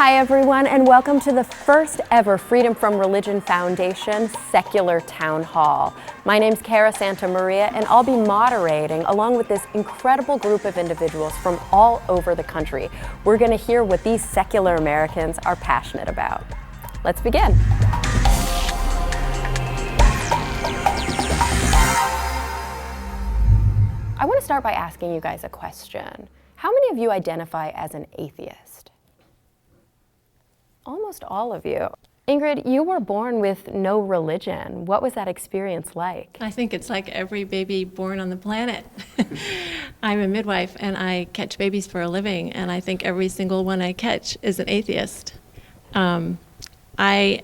Hi everyone, and welcome to the first ever Freedom from Religion Foundation Secular Town Hall. My name's Cara Santa Maria, and I'll be moderating along with this incredible group of individuals from all over the country. We're going to hear what these secular Americans are passionate about. Let's begin. I want to start by asking you guys a question. How many of you identify as an atheist? Almost all of you. Ingrid, you were born with no religion. What was that experience like? I think it's like every baby born on the planet. I'm a midwife and I catch babies for a living, and I think every single one I catch is an atheist. I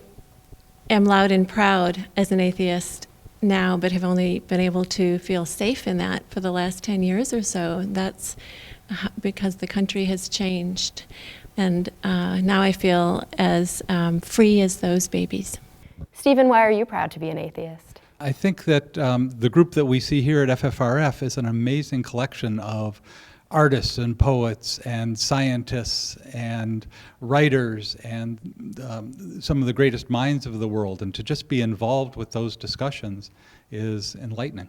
am loud and proud as an atheist now, but have only been able to feel safe in that for the last 10 years or so. That's because the country has changed. And now I feel as free as those babies. Stephen, why are you proud to be an atheist? I think that the group that we see here at FFRF is an amazing collection of artists and poets and scientists and writers and some of the greatest minds of the world. And to just be involved with those discussions is enlightening.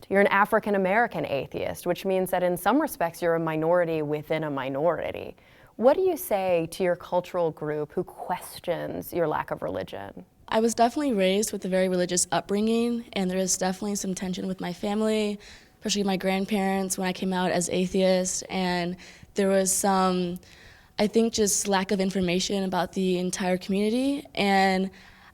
You're an African-American atheist, which means that in some respects you're a minority within a minority. What do you say to your cultural group who questions your lack of religion? I was definitely raised with a very religious upbringing, and there is definitely some tension with my family, especially my grandparents when I came out as atheist, and there was some, I think, just lack of information about the entire community. And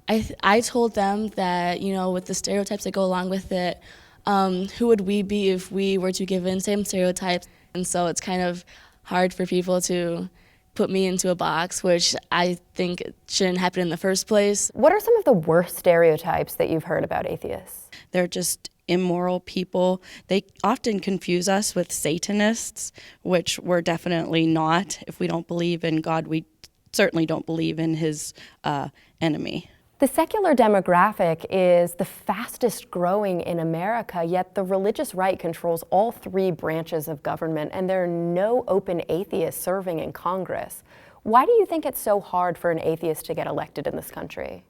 I told them that, you know, with the stereotypes that go along with it, who would we be if we were to give in same stereotypes? And so it's kind of hard for people to put me into a box, which I think shouldn't happen in the first place. What are some of the worst stereotypes that you've heard about atheists? They're just immoral people. They often confuse us with Satanists, which we're definitely not. If we don't believe in God, we certainly don't believe in his enemy. The secular demographic is the fastest growing in America, yet the religious right controls all three branches of government, and there are no open atheists serving in Congress. Why do you think it's so hard for an atheist to get elected in this country?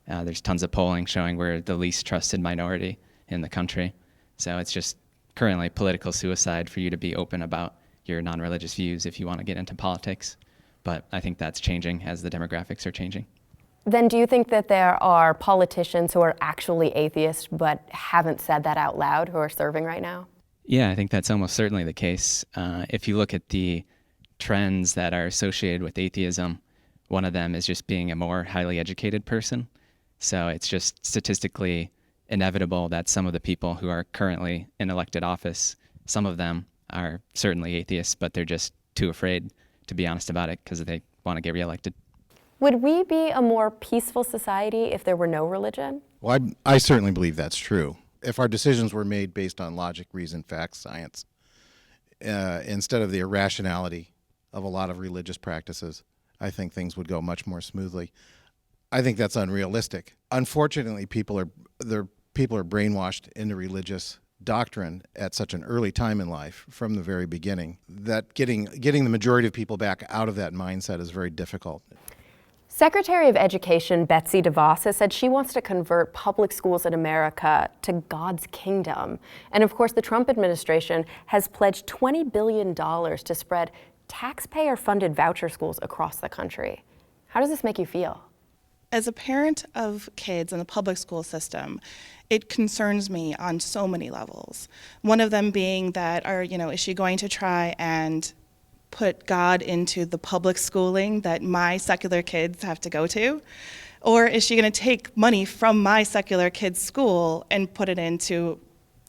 There's tons of polling showing we're the least trusted minority in the country. So it's just currently political suicide for you to be open about your non-religious views if you want to get into politics. But I think that's changing as the demographics are changing. Then do you think that there are politicians who are actually atheists but haven't said that out loud who are serving right now? Yeah, I think that's almost certainly the case. If you look at the trends that are associated with atheism, one of them is just being a more highly educated person. So it's just statistically inevitable that some of the people who are currently in elected office, some of them are certainly atheists, but they're just too afraid to be honest about it because they want to get reelected. Would we be a more peaceful society if there were no religion? Well, I certainly believe that's true. If our decisions were made based on logic, reason, facts, science, instead of the irrationality of a lot of religious practices, I think things would go much more smoothly. I think that's unrealistic. Unfortunately, people are brainwashed into religious doctrine at such an early time in life from the very beginning that getting the majority of people back out of that mindset is very difficult. Secretary of Education Betsy DeVos has said she wants to convert public schools in America to God's kingdom. And of course, the Trump administration has pledged $20 billion to spread taxpayer-funded voucher schools across the country. How does this make you feel? As a parent of kids in the public school system, it concerns me on so many levels. One of them being that, is she going to try and put God into the public schooling that my secular kids have to go to? Or is she going to take money from my secular kids' school and put it into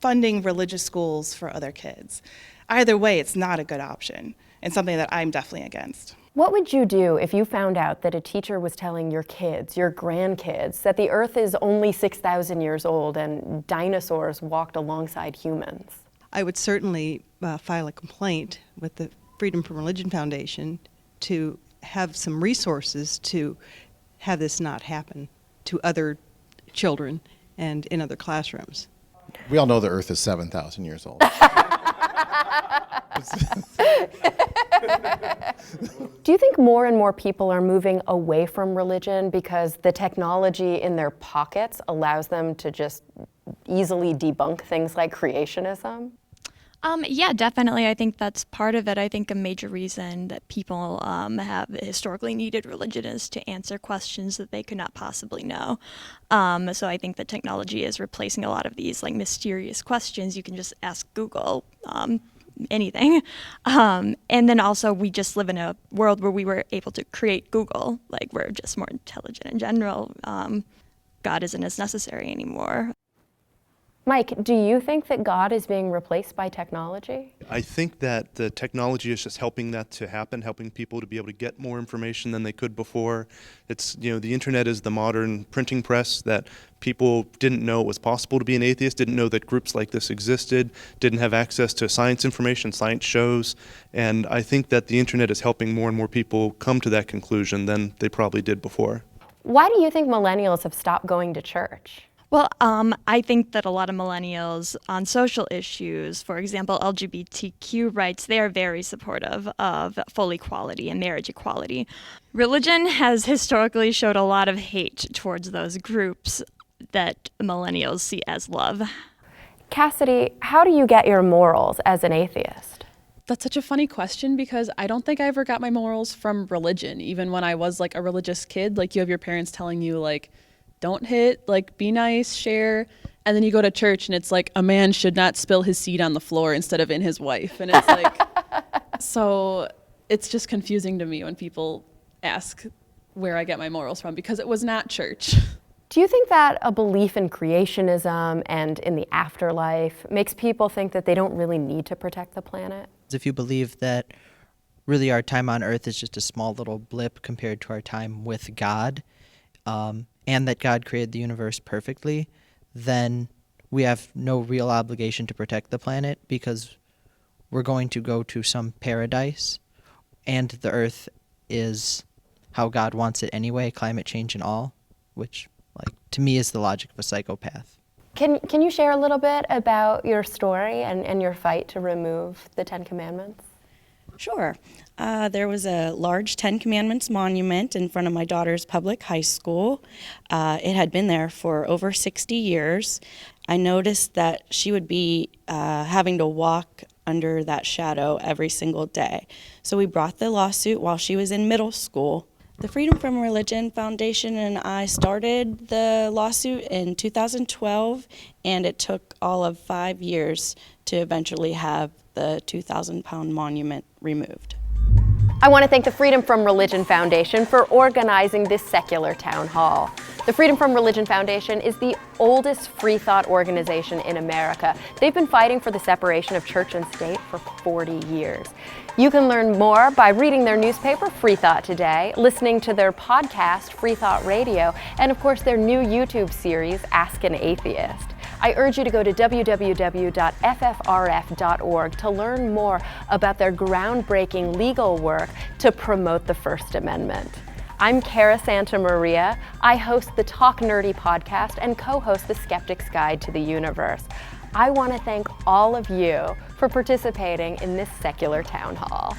funding religious schools for other kids? Either way, it's not a good option and something that I'm definitely against. What would you do if you found out that a teacher was telling your kids, your grandkids, that the earth is only 6,000 years old and dinosaurs walked alongside humans? I would certainly file a complaint with the Freedom from Religion Foundation to have some resources to have this not happen to other children and in other classrooms. We all know the Earth is 7,000 years old. Do you think more and more people are moving away from religion because the technology in their pockets allows them to just easily debunk things like creationism? Yeah, definitely. I think that's part of it. I think a major reason that people have historically needed religion is to answer questions that they could not possibly know. So I think that technology is replacing a lot of these like mysterious questions. You can just ask Google anything. And then also we just live in a world where we were able to create Google. Like we're just more intelligent in general. God isn't as necessary anymore. Mike, do you think that God is being replaced by technology? I think that the technology is just helping that to happen, helping people to be able to get more information than they could before. It's, the internet is the modern printing press that people didn't know it was possible to be an atheist, didn't know that groups like this existed, didn't have access to science information, science shows. And I think that the internet is helping more and more people come to that conclusion than they probably did before. Why do you think millennials have stopped going to church? Well, I think that a lot of millennials on social issues, for example, LGBTQ rights, they are very supportive of full equality and marriage equality. Religion has historically showed a lot of hate towards those groups that millennials see as love. Cassidy, how do you get your morals as an atheist? That's such a funny question because I don't think I ever got my morals from religion. Even when I was like a religious kid, like you have your parents telling you like, don't hit, like be nice, share. And then you go to church and it's like a man should not spill his seed on the floor instead of in his wife. And it's like, so it's just confusing to me when people ask where I get my morals from because it was not church. Do you think that a belief in creationism and in the afterlife makes people think that they don't really need to protect the planet? If you believe that really our time on earth is just a small little blip compared to our time with God, and that God created the universe perfectly, then we have no real obligation to protect the planet because we're going to go to some paradise, and the earth is how God wants it anyway, climate change and all, which, like, to me is the logic of a psychopath. Can you share a little bit about your story and your fight to remove the Ten Commandments? Sure. There was a large Ten Commandments monument in front of my daughter's public high school. It had been there for over 60 years. I noticed that she would be having to walk under that shadow every single day. So we brought the lawsuit while she was in middle school. The Freedom from Religion Foundation and I started the lawsuit in 2012, and it took all of 5 years to eventually have the 2,000-pound monument removed. I want to thank the Freedom from Religion Foundation for organizing this secular town hall. The Freedom from Religion Foundation is the oldest free thought organization in America. They've been fighting for the separation of church and state for 40 years. You can learn more by reading their newspaper, Free Thought Today, listening to their podcast, Free Thought Radio, and of course their new YouTube series, Ask an Atheist. I urge you to go to www.ffrf.org to learn more about their groundbreaking legal work to promote the First Amendment. I'm Cara Santa Maria. I host the Talk Nerdy podcast and co-host the Skeptic's Guide to the Universe. I want to thank all of you for participating in this secular town hall.